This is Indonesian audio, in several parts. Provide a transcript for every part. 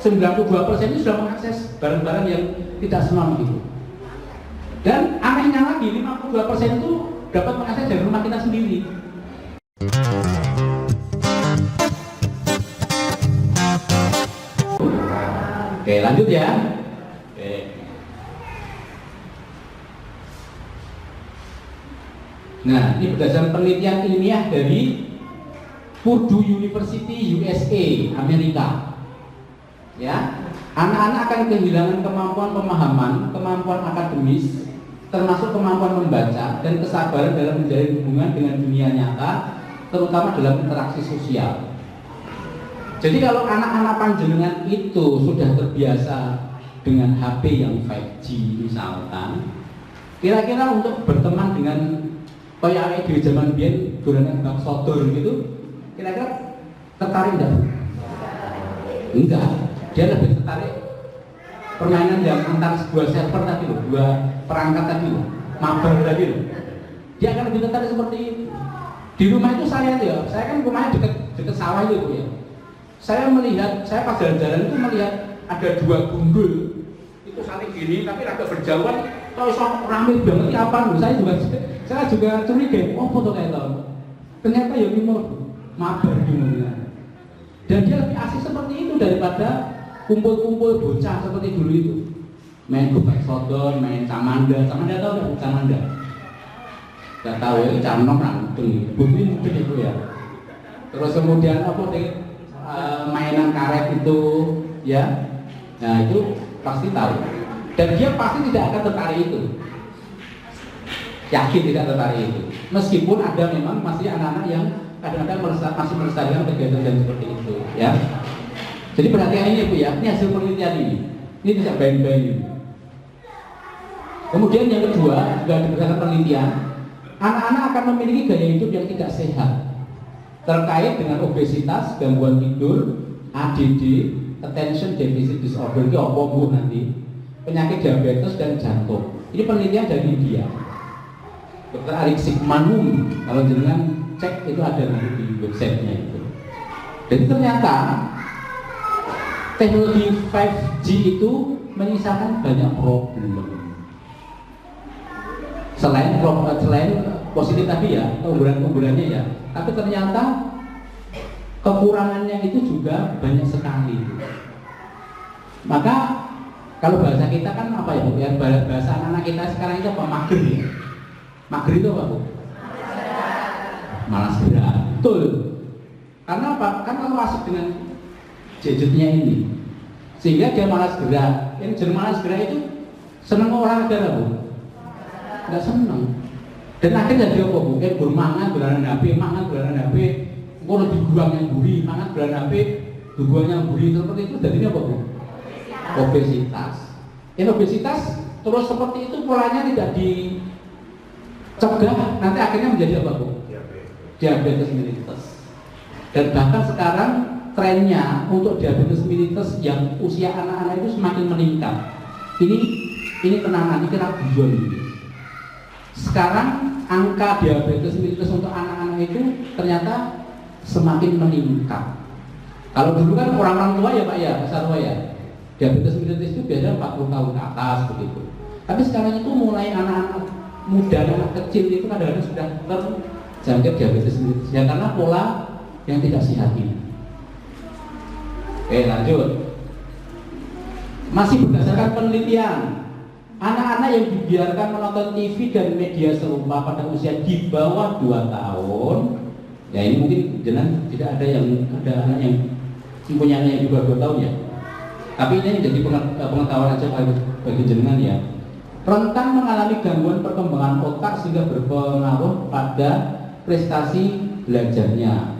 92% itu sudah mengakses barang-barang yang tidak senonoh itu. Dan anehnya lagi 52% itu dapat mengakses dari rumah kita sendiri. Oke, lanjut ya. Oke. Nah, ini berdasarkan penelitian ilmiah dari Purdue University USA, Amerika. Ya, anak-anak akan kehilangan kemampuan pemahaman, kemampuan akademis, termasuk kemampuan membaca dan kesabaran dalam menjalin hubungan dengan dunia nyata, terutama dalam interaksi sosial. Jadi kalau anak-anak panjenengan itu sudah terbiasa dengan HP yang 5G misalkan, kira-kira untuk berteman dengan kayak di zaman biyen dolanan bak sodor gitu, kira-kira tertarik enggak? Enggak. Dia lebih tertarik permainan yang antar sebuah server tadi loh, dua perangkat tadi loh, mabar tadi loh. Dia akan lebih tertarik seperti itu. Di rumah itu saya kan rumahnya dekat sawah itu ya. Saya pas jalan-jalan itu melihat ada dua gundul itu saling gini, tapi agak berjauhan. Kalau soal rame banget ini apa? Saya juga curiga, oh foto kayak tahu. Ternyata ya timur, mabar gimana. Dan dia lebih asik seperti itu daripada kumpul-kumpul bocah seperti dulu itu. Main gobek sodor, main camanda tahu nggak camanda? Nggak tahu ya, camnom rantung, bumi mungkin itu ya. Terus kemudian mainan karet itu, ya. Nah itu pasti tahu. Dan dia pasti tidak akan tertarik itu. Yakin tidak tertarik itu. Meskipun ada memang masih anak-anak yang kadang-kadang masih melestarikan kegiatan seperti itu, ya. Jadi perhatian ini Bu ya, ini hasil penelitian ini tidak baik-baik. Kemudian yang kedua, juga berdasarkan penelitian, anak-anak akan memiliki gaya hidup yang tidak sehat terkait dengan obesitas, gangguan tidur, ADD, attention deficit disorder, itu apa Bu nanti, penyakit diabetes dan jantung. Ini penelitian dari India. Dr. Arik Sigmanum, kalau jangan cek itu ada nanti di websitenya itu. Jadi ternyata teknologi 5G itu menyisakan banyak problem. Selain positif tadi ya, keunggulan-keunggulannya ya, tapi ternyata kekurangannya itu juga banyak sekali. Maka kalau bahasa kita kan apa ya Bu? Ya bahasa anak-anak kita sekarang itu apa? Mager ya. Mager itu apa Bu? Malas gerak. Betul. Karena apa? Kan kalau asik dengan gadgetnya ini, sehingga dia malas gerak. Yang jadi malas gerak itu seneng olahraga Bu? Nggak seneng. Dan akhirnya dia apa Bu? Bermangan dolanan HP, mangan dolanan HP, kalau diguang yang buri, mangan dolanan HP, diguang yang buri, seperti itu jadinya apa Bu? Obesitas. Obesitas terus seperti itu polanya tidak dicegah, nanti akhirnya menjadi apa Bu? Diabetes mellitus. Dan bahkan sekarang trennya untuk diabetes mellitus yang usia anak-anak itu semakin meningkat. Ini tenangan, ini kira guyon ini. Sekarang angka diabetes mellitus untuk anak-anak itu ternyata semakin meningkat. Kalau dulu kan orang-orang tua ya Pak ya, besar tua ya, diabetes mellitus itu biasanya 40 tahun ke atas begitu. Tapi sekarang itu mulai anak-anak muda, anak kecil itu kadang-kadang sudah terjangkit diabetes mellitus ya, karena pola yang tidak sehat ini. Oke, lanjut. Masih berdasarkan penelitian, anak-anak yang dibiarkan menonton TV dan media serupa pada usia di bawah 2 tahun, ya ini mungkin jenengan tidak ada anak yang punya anak yang di bawah 2 tahun ya. Tapi ini jadi pengetahuan aja bagi jenengan ya. Rentan mengalami gangguan perkembangan otak sehingga berpengaruh pada prestasi belajarnya.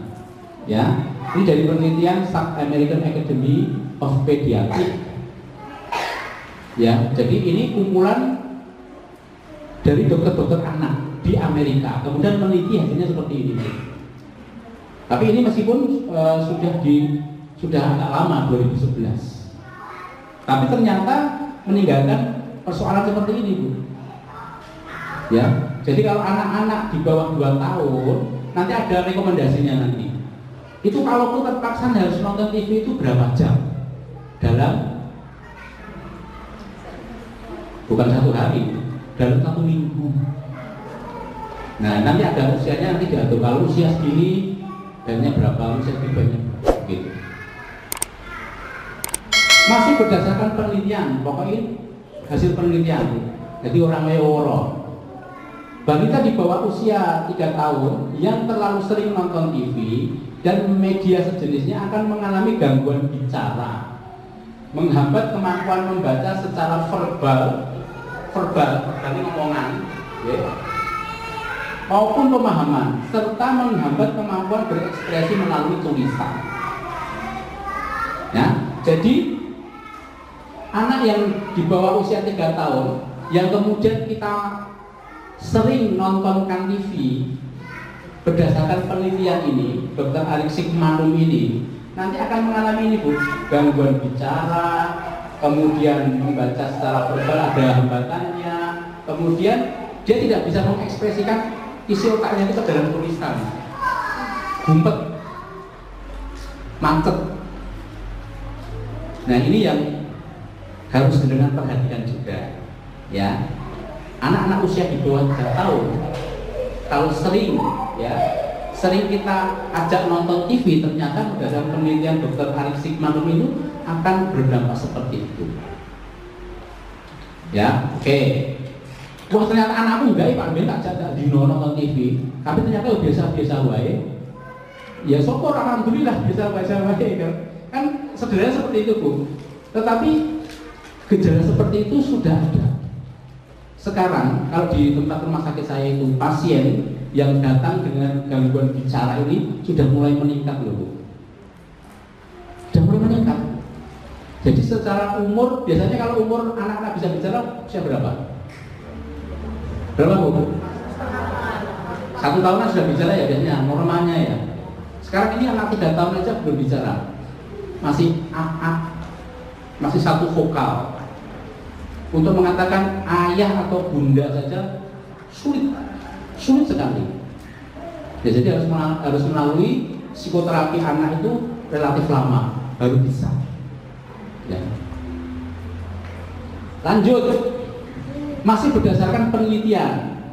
Ya, ini dari penelitian American Academy of Pediatrics. Ya, jadi ini kumpulan dari dokter-dokter anak di Amerika. Kemudian meneliti hasilnya seperti ini. Tapi ini meskipun sudah agak lama 2011. Tapi ternyata meninggalkan persoalan seperti ini Bu. Ya, jadi kalau anak-anak di bawah 2 tahun nanti ada rekomendasinya nanti. Itu kalau terpaksa harus nonton TV itu berapa jam? dalam bukan 1 hari, dalam 1 minggu. Nah, nanti ada usianya, nanti diatur kalau usia segini dannya berapa, usia segini banyak gitu. Masih berdasarkan penelitian, pokoknya hasil penelitian. Jadi orang leworo, balita di bawah usia 3 tahun yang terlalu sering nonton TV dan media sejenisnya akan mengalami gangguan bicara, menghambat kemampuan membaca secara verbal berarti ngomongan, ya, maupun pemahaman, serta menghambat kemampuan berekspresi melalui tulisan. Ya, jadi anak yang di bawah usia 3 tahun yang kemudian kita sering nontonkan TV, berdasarkan penelitian ini, Dr. Alex Sigmanum ini nanti akan mengalami ini Bu, gangguan bicara, kemudian membaca secara verbal ada hambatannya, kemudian dia tidak bisa mengekspresikan isi otaknya itu ke dalam tulisan, gumpet, mancet. Nah ini yang harus dengan perhatian juga, ya. Anak-anak usia di bawah 3 tahun, kalau sering kita ajak nonton TV, ternyata berdasarkan penelitian Dr. Alex Sigmanum itu akan berdampak seperti itu. Ya, oke. Wah ternyata anakku enggak, Pak Ben tak ajak dino nonton TV, tapi ternyata biasa-biasa wae. Ya syukur, alhamdulillah biasa-biasa wae kan sederhana seperti itu Bu. Tetapi gejala seperti itu sudah ada. Sekarang kalau di tempat rumah sakit saya itu pasien yang datang dengan gangguan bicara ini sudah mulai meningkat loh Bu. Sudah mulai meningkat. Jadi secara umur, biasanya kalau umur anak-anak bisa bicara usia berapa? Berapa Bu? 1 tahunan sudah bicara ya biasanya, normalnya ya. Sekarang ini anak 3 tahun aja belum bicara, masih masih 1 vokal. Untuk mengatakan ayah atau bunda saja sulit sekali. Ya, jadi harus melalui psikoterapi anak itu relatif lama baru bisa. Ya. Lanjut, masih berdasarkan penelitian.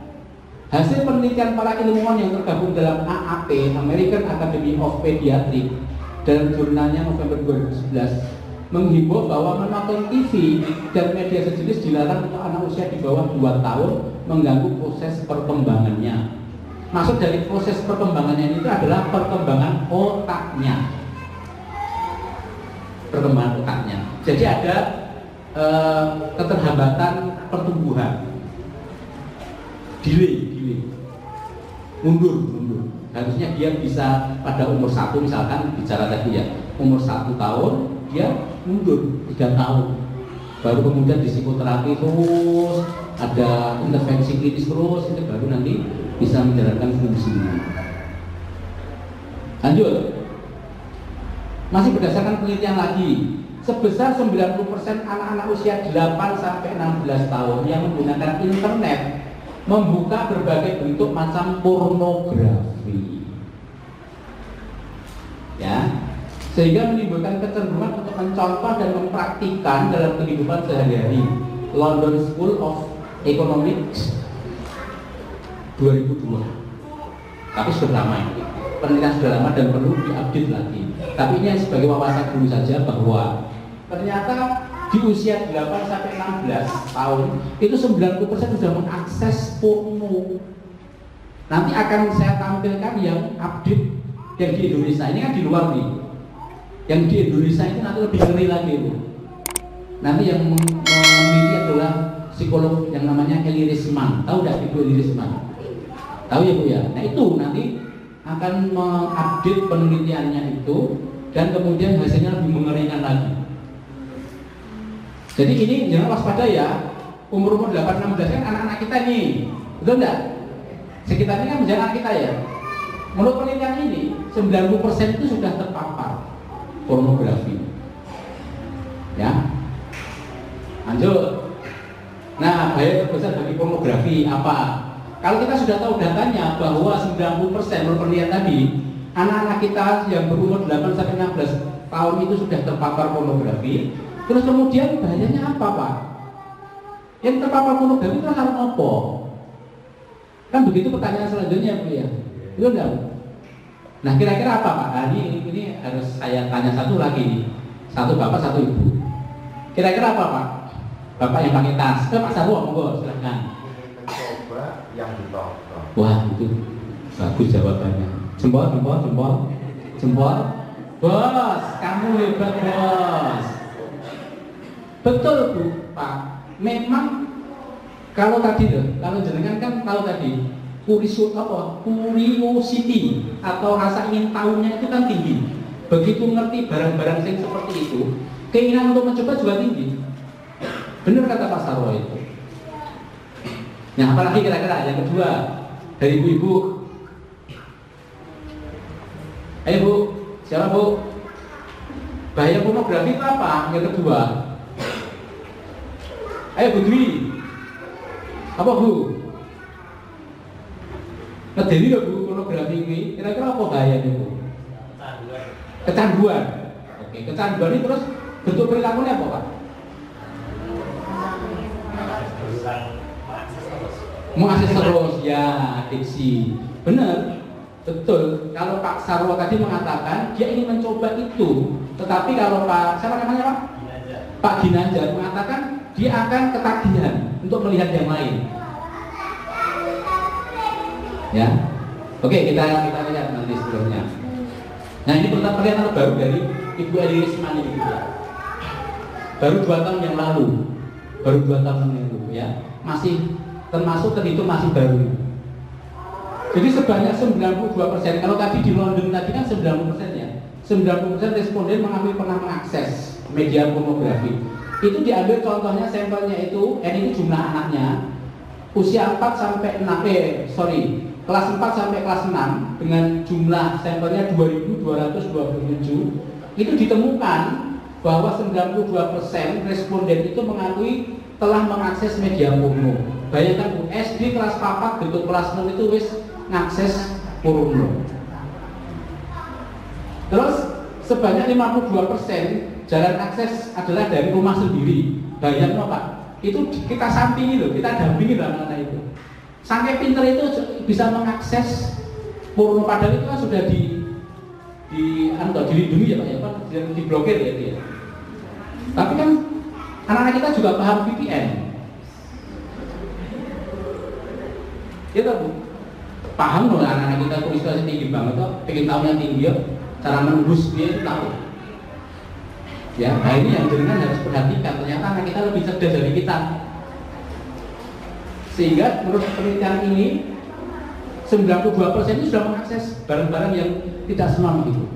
Hasil penelitian para ilmuwan yang tergabung dalam AAP, American Academy of Pediatrics, dalam jurnalnya November 2011 menghimbau bahwa menonton TV dan media sejenis dilarang untuk anak usia di bawah 2 tahun mengganggu proses perkembangannya. Maksud dari proses perkembangannya itu adalah perkembangan otaknya. Perkembangan otaknya. Jadi ada keterhambatan pertumbuhan. Delay. Mundur. Harusnya dia bisa pada umur 1 misalkan bicara tadi ya, umur 1 tahun dia mundur 3 tahun, baru kemudian di psikoterapi terus ada intervensi klinis terus, itu baru nanti bisa menjalankan fungsinya. Lanjut, masih berdasarkan penelitian lagi, sebesar 90% anak-anak usia 8-16 tahun yang menggunakan internet membuka berbagai bentuk macam pornografi, ya, sehingga menimbulkan kecenderungan untuk mencontoh dan mempraktikkan dalam kehidupan sehari-hari. London School of Economics 2002. Tapi sudah lama ini. Penelitian sudah lama dan perlu diupdate lagi. Tapi ini sebagai wawasan dulu saja bahwa ternyata di usia 8-16 tahun itu 90% sudah mengakses porno. Nanti akan saya tampilkan yang update yang di Indonesia. Ini kan di luar nih. Yang di Indonesia itu nanti lebih ngeri lagi Bu. Nanti yang memiliki adalah psikolog yang namanya Eli Risman. Tahu tidak Ibu Eli Risman? Tahu ya Bu ya? Nah itu nanti akan mengupdate penelitiannya itu dan kemudian hasilnya lebih mengerikan lagi. Jadi ini jangan waspada ya. Umur 8-16 kan anak-anak kita nih, betul enggak? Sekitar ini kan menjadi anak kita ya. Menurut penelitian ini 90% itu sudah terpapar pornografi. Ya. Lanjut. Nah, bahaya terbesar bagi pornografi apa? Kalau kita sudah tahu datanya bahwa 90% menurut penelitian tadi, anak-anak kita yang berumur 8-16 tahun itu sudah terpapar pornografi, Terus kemudian bahayanya apa Pak? Yang terpapar pornografi itu harus apa? Kan begitu pertanyaan selanjutnya Bu ya. Itu enggak Bu? Nah kira-kira apa Pak? Nah, ini harus saya tanya satu lagi nih. Satu bapak, satu ibu. Kira-kira apa Pak? Bapak yang pakai tas. Pak Sarwo, monggo silahkan. Mencoba yang ditonton. Wah itu bagus jawabannya. Jempol, jempol, jempol, jempol. Bos, kamu hebat bos. Betul Bu, Pak. Memang kalau tadi loh, kalau jenengan kan tahu tadi curiosity atau rasa ingin tahunya itu kan tinggi. Begitu ngerti barang-barang yang seperti itu, keinginan untuk mencoba juga tinggi. Benar kata Pak Sarwo itu. Nah, apalagi kira-kira yang kedua dari ibu-ibu. Ayo Bu, siapa Bu? Bahaya pornografi itu apa? Yang kedua. Ayo Bu Dwi. Apa Bu? Ngedeni loh Bu pornografi ini. Kira-kira apa bahayanya Bu? Kecanduan. Oke, kecanduan ini terus bentuk perilakunya apa Pak? Mengakses terus, ya adiksi. Benar, betul. Kalau Pak Sarwo tadi mengatakan dia ingin mencoba itu, tetapi kalau Pak siapa namanya Pak? Pak Ginanjar mengatakan dia akan ketagihan untuk melihat yang lain. Ya, oke kita lihat nanti sebelumnya. Nah ini pernyataan baru dari Ibu Eli Rismani ini, baru 2 tahun yang lalu, ya, masih termasuk terhitung masih baru. Jadi sebanyak 92%. Kalau tadi di London tadi kan 90% ya, 90% responden mengakui pernah mengakses media pornografi. Itu diambil contohnya sampelnya itu, ini jumlah anaknya usia 4 sampai 6 kelas 4 sampai kelas 6 dengan jumlah sampelnya 2.227. Itu ditemukan bahwa 92% responden itu mengakui telah mengakses media porno. Bayangkan Bu, SD kelas 4 bentuk kelas 6 itu wis ngakses porno. Terus sebanyak 52% jalan akses adalah dari rumah sendiri. Bayangkan Pak, itu kita sampingi loh, kita dampingi anak-anak itu. Sampai pinter itu bisa mengakses porno, padahal itu kan sudah dilindungi ya Pak ya, diblokir ya dia. Tapi kan anak-anak kita juga paham VPN. Kita paham loh anak-anak kita kualitasnya tinggi banget kok, pengen tahu yang tinggi ya, cara menembus dia itu tahu. Ya, nah ini yang jenengan harus perhatikan. Ternyata anak kita lebih cerdas dari kita. Sehingga menurut penelitian ini 92% itu sudah mengakses barang-barang yang tidak senonoh itu.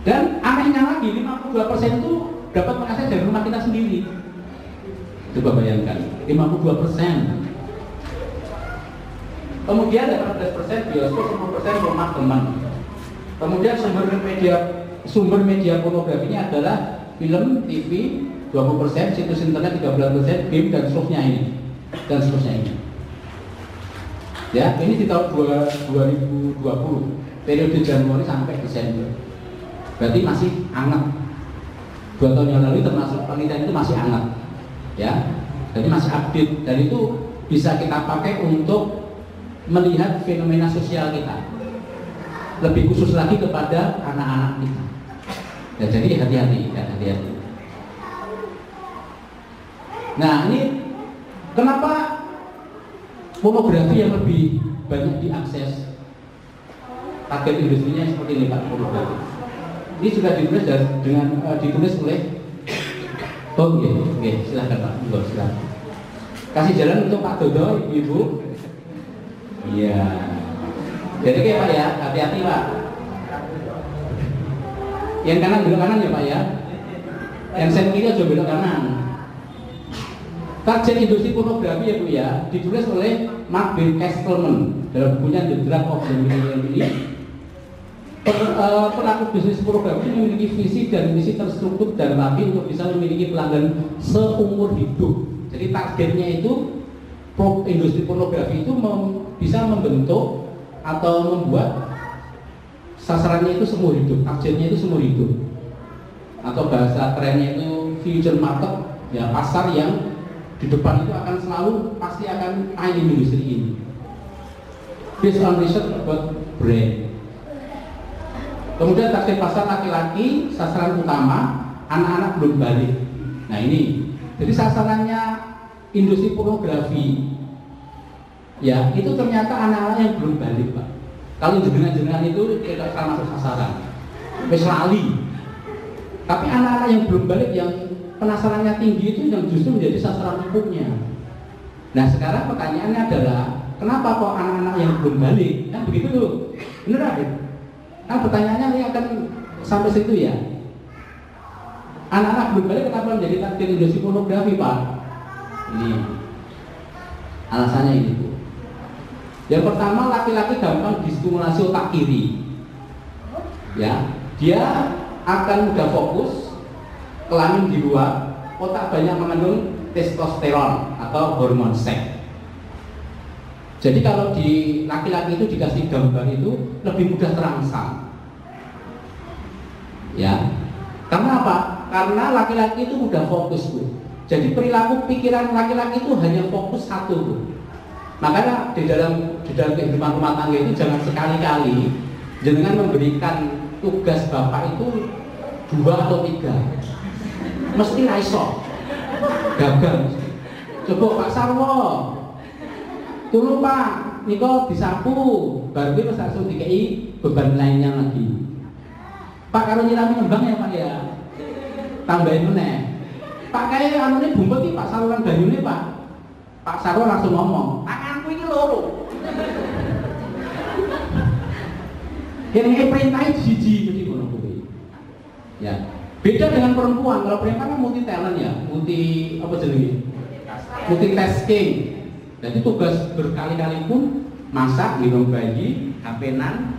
Dan anehnya lagi 52% itu dapat mengakses dari rumah kita sendiri. Coba bayangkan, 52%. Kemudian 18% bioskop, 10% rumah teman. Kemudian sumber media pornografinya adalah film, TV, 20%, situs internet 13%, game dan seterusnya ini. Ya, ini di tahun 2020, periode Januari sampai Desember. Berarti masih hangat. 2 tahun yang lalu termasuk penelitian itu masih hangat. Ya. Jadi masih update dan itu bisa kita pakai untuk melihat fenomena sosial kita. Lebih khusus lagi kepada anak-anak kita. Ya, jadi hati-hati. Nah, ini kenapa pornografi yang lebih banyak diakses? Target industrinya seperti ini Pak, pornografi. Ini sudah ditulis ditulis oleh silakan Pak, silakan. Kasih jalan untuk Pak Dodo, Ibu-ibu. Iya. Jadi kayak Pak ya, hati-hati Pak. Yang kanan belok kanan ya Pak ya. Yang sen kiri aja belok kanan. Target industri pornografi ya Bu ya, ditulis oleh Mark B. Castleman dalam bukunya The Drug of the Millennium ini. Pelaku bisnis pornografi memiliki visi dan misi terstruktur dan rapi untuk bisa memiliki pelanggan seumur hidup. Jadi targetnya itu industri pornografi itu bisa membentuk atau membuat sasarannya itu seumur hidup, targetnya itu seumur hidup. Atau bahasa kerennya itu future market, ya pasar yang di depan itu akan selalu pasti akan main industri ini. Based on research about brand. Kemudian target pasar laki-laki, sasaran utama anak-anak belum balik. Nah ini, jadi sasarannya industri pornografi, ya itu ternyata anak-anak yang belum balik, Pak. Kalau jenengan-jenengan itu tidak akan masuk sasaran, wis lali. Tapi anak-anak yang belum balik, yang penasarannya tinggi itu yang justru menjadi sasaran empuknya. Nah sekarang pertanyaannya adalah, kenapa kok anak-anak yang belum balik? Kan begitu tuh, bener ada? Kan pertanyaannya ini akan sampai situ ya. Anak-anak belum balik kenapa menjadi target industri pornografi, Pak? Ini alasannya ini Bu. Yang pertama, laki-laki gampang distimulasi otak kiri. Ya, dia akan mudah fokus, kelamin di luar, otak banyak mengandung testosteron atau hormon seks. Jadi kalau di laki-laki itu dikasih gambar itu lebih mudah terangsang. Ya. Karena apa? Karena laki-laki itu mudah fokus, Bu. Jadi perilaku pikiran laki-laki itu hanya fokus satu, Bu. Makanya di dalam kehidupan rumah tangga itu jangan sekali-kali jangan memberikan tugas bapak itu 2 atau 3. Mesti raiso. Gagal. Coba Pak Sarwo. Tolong Pak, niko disapu, baru terus langsung dikei beban lainnya lagi. Pak kalau nyirami ngembang ya Pak ya, tambahin meneh. Pak kayak anu ini bumpet nih Pak saluran banyune Pak. Pak Sarwo langsung ngomong, tanganku ini loro. Yang perintah siji jadi ngono kuwi. Ya, beda dengan perempuan. Kalau perempuan kan multi talent ya, multi apa jenenge? Multitasking. Jadi tugas berkali-kali pun masak, minum bayi, HP-nan,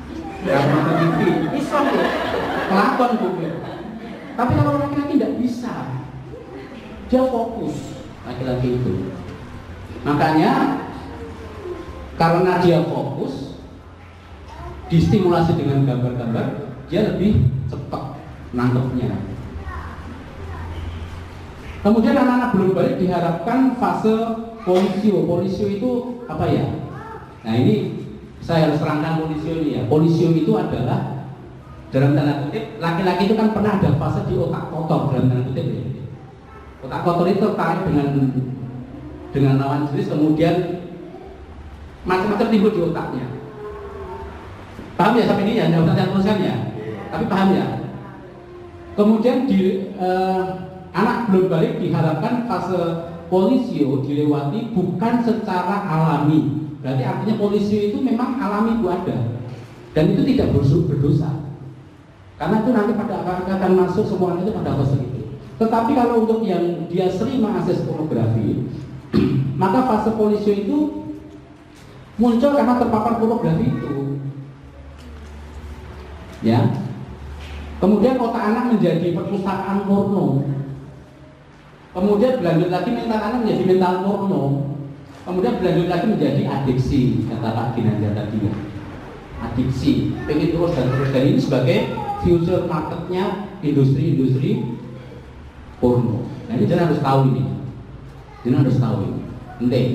nonton TV, iso ya, kelakon Bu. Tapi kalau laki-laki tidak bisa, dia fokus laki-laki itu. Makanya karena dia fokus, distimulasi dengan gambar-gambar, dia lebih cepat nangkepnya. Kemudian anak-anak belum balik diharapkan fase polisio. Polisio itu apa ya? Nah ini saya harus terangkan polisio ini ya. Polisio itu adalah dalam tanda kutip, laki-laki itu kan pernah ada fase di otak kotor dalam tanda kutip ya. Otak kotor itu tertarik dengan lawan jenis, kemudian macam-macam timbul di otaknya. Paham ya sampai ini ya? Tidak usah saya teruskan ya. Tapi paham ya? Kemudian anak belum balik diharapkan fase polisio dilewati bukan secara alami. Berarti artinya polisio itu memang alami itu ada, dan itu tidak berdosa. Karena itu nanti akan masuk semuanya itu pada fase itu. Tetapi kalau untuk yang dia sering mengakses pornografi, maka fase polisio itu muncul karena terpapar pornografi itu. Ya. Kemudian otak anak menjadi perpustakaan porno. Kemudian berlanjut lagi mental anak menjadi mental porno. Kemudian berlanjut lagi menjadi adiksi, kata Pak Ginanjar tadi. Adiksi, pengen terus dan terus. Dan ini sebagai future marketnya industri porno. Nah ini jangan harus tahu ini. Jangan harus tahu ini. Penting.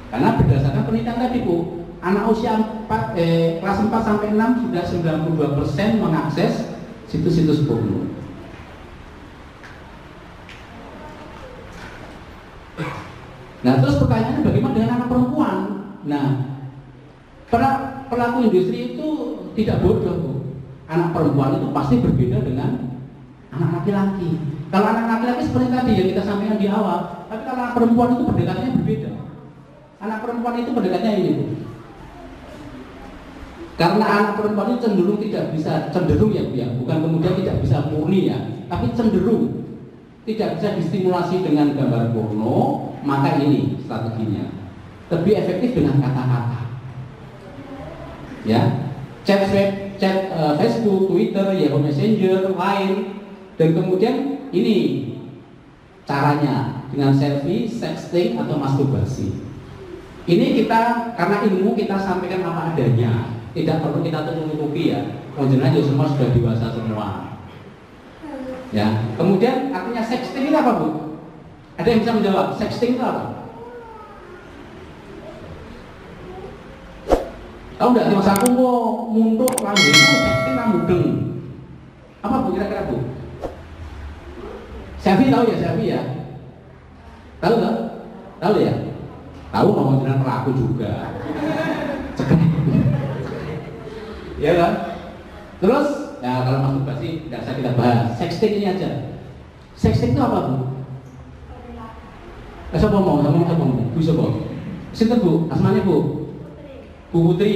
Karena berdasarkan penelitian tadi Bu, anak usia kelas 4 sampai 6 sudah 92% mengakses situs-situs porno. Nah terus pertanyaannya bagaimana dengan anak perempuan? Nah pelaku industri itu tidak bodoh Bu. Anak perempuan itu pasti berbeda dengan anak laki-laki. Kalau anak laki-laki seperti tadi yang kita sampaikan di awal, tapi kalau anak perempuan itu pendekatannya berbeda. Anak perempuan itu pendekatannya ini Bu. Karena anak perempuan itu cenderung ya, bukan kemudian tidak bisa murni ya, tapi cenderung tidak bisa distimulasi dengan gambar porno, maka ini strateginya lebih efektif dengan kata-kata. Ya, chat Facebook, Twitter, Yahoo Messenger, Line, dan kemudian ini caranya dengan selfie, sexting atau masturbasi. Ini kita karena ilmu kita sampaikan apa adanya, tidak perlu kita tutupi ya. Konjengan semua sudah dewasa semua. Ya. Kemudian artinya sexting itu apa, Bu? Ada yang bisa menjawab? Sexting itu apa? Tahu nggak? Mas aku mau muntuk lambemu sexting mudeng. Apa, Bu, kira-kira, Bu? Syafi tahu ya, Syafi ya? Tahu nggak? Tahu ya? Tahu ngomong dengan pelaku juga. Cekek. Ya kan? Terus, ya kalau masturbasi tidak usah kita bahas. Sexting ini aja. Sexting itu apa, Bu? Siapa mau? Bu siapa? Sinten, Bu? Asmanya, Bu? Bu Putri,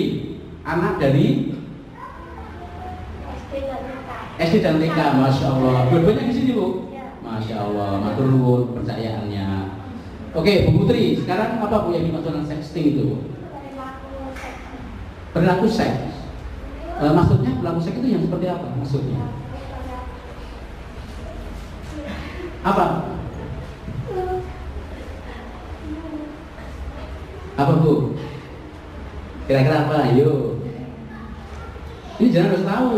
anak dari SD dan TK, Masya Allah. Dua-duanya di sini, Bu? Masya Allah, matur nuwun kepercayaannya. Oke, Bu Putri, sekarang apa, Bu, yang dimaksud dengan sexting itu, Bu? Perilaku seks. Maksudnya perilaku seks itu yang seperti apa maksudnya? Apa? Apa, Bu? Kira-kira apa? Ayo. Ini jangan harus tahu.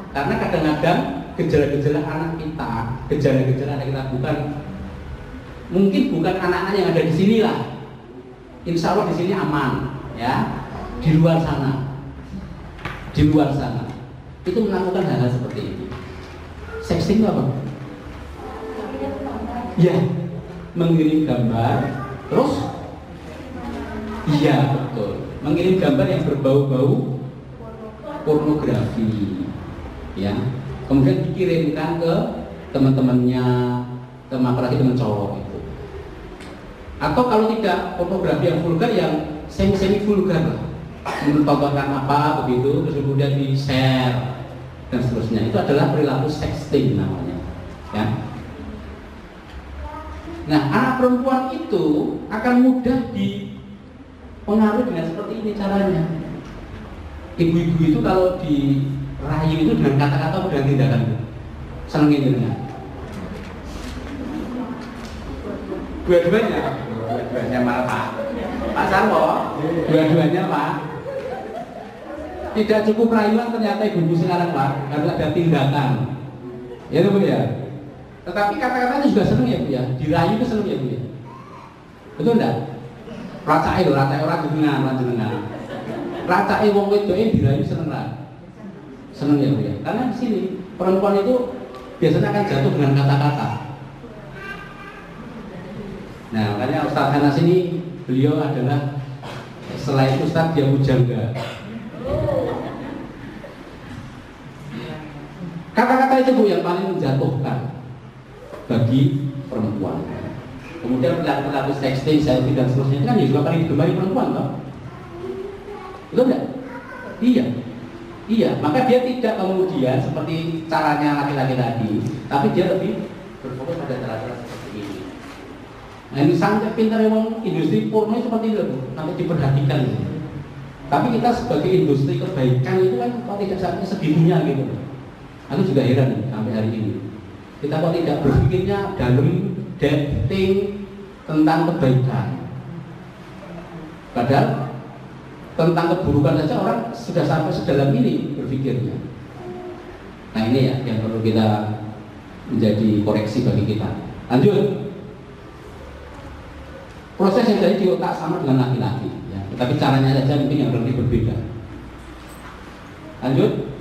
Karena kadang-kadang gejala-gejala anak kita, gejala-gejala anak kita mungkin bukan anak-anak yang ada di sini lah. Insya Allah di sini aman, ya. Di luar sana, itu melakukan hal-hal seperti ini. Sexting itu apa? Ya, mengirim gambar, terus, iya betul, mengirim gambar yang berbau-bau pornografi, ya. Kemudian dikirimkan ke teman-temannya, apalagi teman cowok itu. Atau kalau tidak pornografi yang vulgar, yang semi vulgar lah, menontonkan apa begitu, terus kemudian di share dan seterusnya. Itu adalah perilaku sexting namanya, ya. Nah, anak perempuan itu akan mudah dipengaruhi dengan seperti ini caranya. Ibu-ibu itu kalau dirayu itu dengan kata-kata atau dengan tindakan? Senengin dengar. Dua-duanya malah Pak Sarwo, dua-duanya Pak. Tidak cukup rayuan ternyata ibu sekarang, Pak, harus ada tindakan. Ya itu, Bu, ya. Tetapi kata-katanya juga seneng ya, Bu, ya. Dirayu itu seneng ya, Bu, ya. Betul enggak? Racai orang jenengan. Racai wong wedoke dirayu seneng lah. Seneng ya, Bu, ya. Karena di sini perempuan itu biasanya akan jatuh dengan kata-kata. Nah, makanya Ustaz Hanas ini, beliau adalah selain Ustaz dia pujangga. Kata-kata itu, Bu, yang paling menjatuhkan bagi perempuan. Kemudian perilaku sexting, selfie dan seterusnya itu kan juga paling digemari perempuan, toh? Itu enggak? Iya, maka dia tidak kemudian seperti caranya laki-laki tadi, tapi dia lebih berfokus pada cara-cara seperti ini. Nah, ini sangat pintar memang industri porno seperti itu, Bu, sampai diperhatikan. Tapi kita sebagai industri kebaikan itu kan kok tidak sampai segitunya gitu. Aku juga heran sampai hari ini. Kita kok tidak berpikirnya dalam dating tentang kebaikan. Padahal tentang keburukan saja orang sudah sampai sedalam ini berpikirnya. Nah, ini ya yang perlu kita menjadi koreksi bagi kita. Lanjut. Proses yang jadi di otak sama dengan laki-laki, ya. Tapi caranya saja mungkin yang lebih berbeda. Lanjut.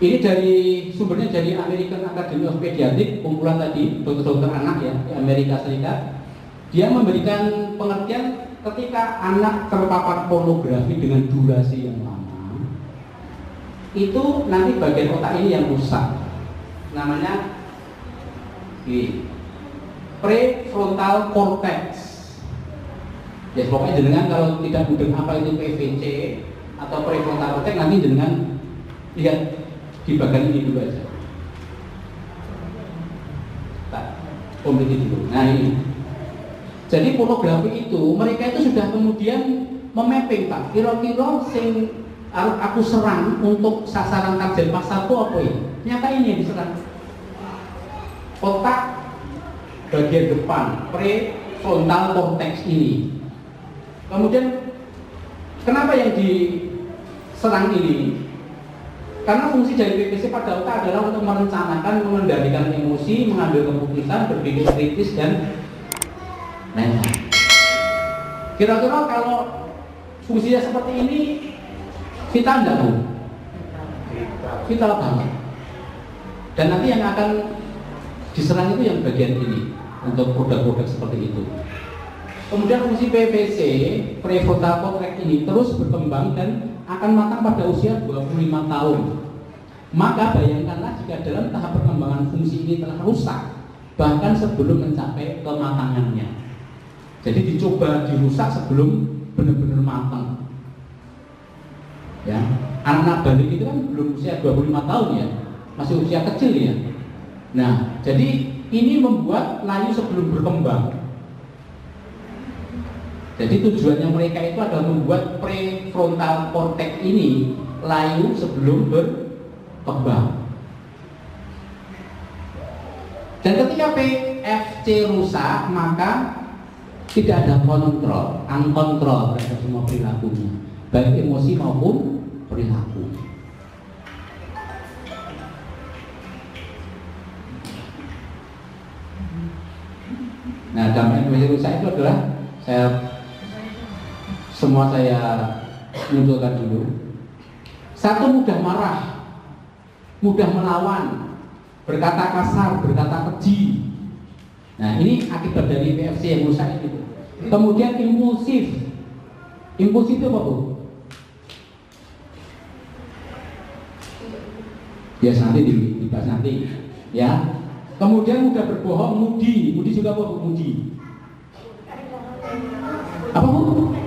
Ini dari sumbernya dari American Academy of Pediatrics, kumpulan tadi dokter-dokter anak ya di Amerika Serikat. Dia memberikan pengertian ketika anak terpapar pornografi dengan durasi yang lama, itu nanti bagian otak ini yang rusak. Namanya prefrontal cortex. Ya pokoknya jenengan kalau tidak mudeng apa itu PVC atau prefrontal cortex, nanti jenengan lihat di bagian ini dulu aja. Komplit dulu. Nah ini. Jadi pornografi itu mereka itu sudah kemudian memapping, Pak. Kira-kira sing aku serang untuk sasaran target pasarku apa ya? Nyata ini yang diserang. Otak bagian depan, prefrontal cortex ini. Kemudian kenapa yang diserang ini? Karena fungsi dari PPC pada otak adalah untuk merencanakan, mengendalikan emosi, mengambil keputusan, berpikir kritis dan lain-lain. Kira-kira kalau fungsinya seperti ini, vital enggak, Bu? Vital banget. Dan nanti yang akan diserang itu yang bagian ini untuk produk-produk seperti itu. Kemudian fungsi PPC, prefrontal cortex ini terus berkembang dan akan matang pada usia 25 tahun. Maka bayangkanlah jika dalam tahap perkembangan fungsi ini telah rusak, bahkan sebelum mencapai kematangannya. Jadi dicoba dirusak sebelum benar-benar matang. Ya, anak balik itu kan belum usia 25 tahun ya, masih usia kecil ya. Nah, jadi ini membuat layu sebelum berkembang. Jadi tujuannya mereka itu adalah membuat prefrontal cortex ini layu sebelum berkembang. Dan ketika PFC rusak, maka tidak ada kontrol, unkontrol terhadap semua perilakunya, baik emosi maupun perilaku. Nah, dampak emosi rusak itu adalah saya munculkan dulu. Satu, mudah marah, mudah melawan, berkata kasar, berkata keji. Nah, ini akibat dari PFC yang rusak itu. Kemudian impulsif. Impulsif itu apa, Bu? Ya, nanti dibahas nanti. Ya. Kemudian mudah berbohong, mudi. Mudi juga apa, Bu? Mudi. Apa, Bu?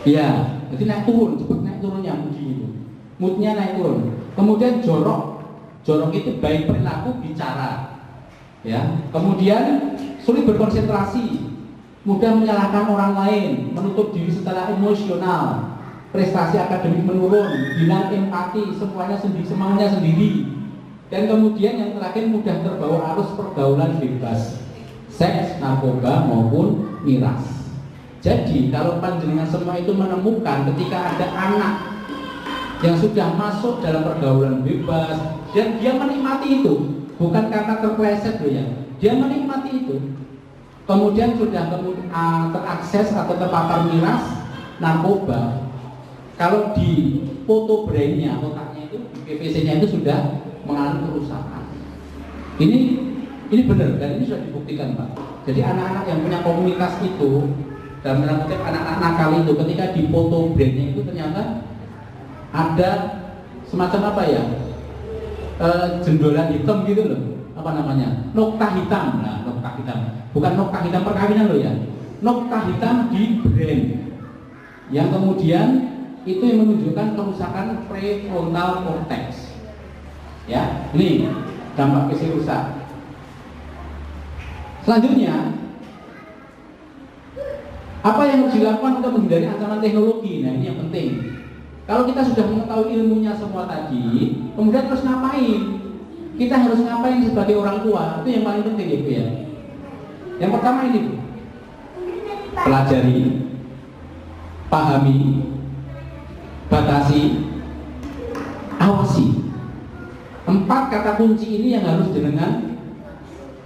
Ya, jadi naik turun, cepat naik turunnya mudi itu. Moodnya naik turun. Kemudian jorok. Jorok itu baik perilaku, bicara. Ya. Kemudian sulit berkonsentrasi, mudah menyalahkan orang lain, menutup diri secara emosional, prestasi akademik menurun, hilang empati, semuanya sendiri. Dan kemudian yang terakhir mudah terbawa arus pergaulan bebas, seks, narkoba maupun miras. Jadi kalau panjenengan semua itu menemukan ketika ada anak yang sudah masuk dalam pergaulan bebas dan dia menikmati itu, bukan karena terpleset loh ya, dia menikmati itu. Kemudian sudah terakses atau terpapar miras, narkoba. Kalau di foto brainnya, otaknya itu, di PPC-nya itu sudah mengalami kerusakan. Ini benar dan ini sudah dibuktikan, Pak. Jadi anak-anak yang punya komunitas itu, dalam tanda kutip anak-anak nakal itu, ketika di foto brainnya itu ternyata ada semacam apa ya, jendolan hitam gitu loh, apa namanya, nokta hitam. Nah, nokta hitam, bukan nokta hitam perkawinan loh ya, nokta hitam di brain yang kemudian itu yang menunjukkan kerusakan prefrontal cortex. Ya, ini dampak PC rusak. Selanjutnya, apa yang harus dilakukan untuk menghindari ancaman teknologi? Nah, ini yang penting. Kalau kita sudah mengetahui ilmunya semua tadi, kemudian terus ngapain? Kita harus ngapain sebagai orang tua? Itu yang paling penting ya, Bu ya. Yang pertama ini, Bu. Pelajari, pahami, batasi, awasi. 4 kata kunci ini yang harus jenengan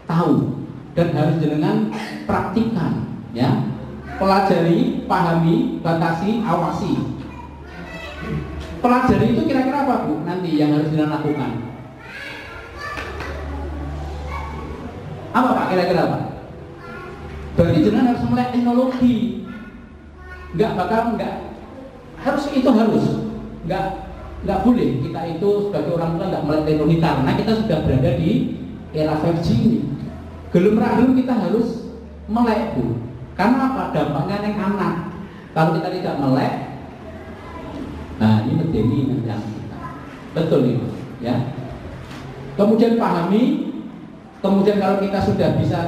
tahu dan harus jenengan praktikkan, ya. Pelajari, pahami, batasi, awasi. Pelajari itu kira-kira apa, Bu? Nanti yang harus jenengan lakukan. Apa, Pak? Kira-kira apa? Berarti jenengan harus melek teknologi. Nggak boleh kita itu sebagai orang tua nggak melek teknologi karena kita sudah berada di era 5G ini. Gelem ragilum kita harus melek, Bu. Karena apa? Dampaknya neng anak. Kalau kita tidak melek, nah ini menjadi yang kita. Betul itu, ya. Kemudian pahami. Kemudian kalau kita sudah bisa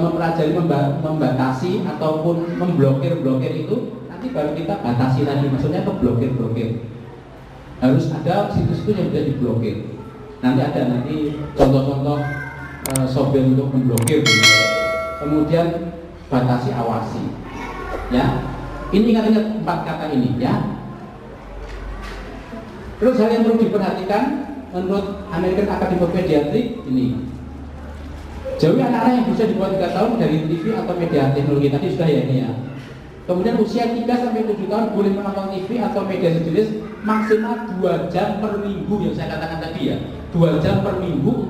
mempelajari, membatasi ataupun memblokir itu, nanti baru kita batasi lagi. Maksudnya ke blokir. Harus ada situs itu yang bisa diblokir. Nanti ada contoh-contoh software untuk memblokir. Kemudian batasi, awasi. Ya, ini ingat 4 kata ini, ya. Terus hal yang perlu diperhatikan menurut American Academy of Pediatrics ini, jauhi anak-anak yang berusia di bawah 3 tahun dari TV atau media teknologi, tadi sudah ya ini ya. Kemudian usia 3 sampai 7 tahun boleh menonton TV atau media sejenis maksimal 2 jam per minggu, yang saya katakan tadi ya, 2 jam per minggu untuk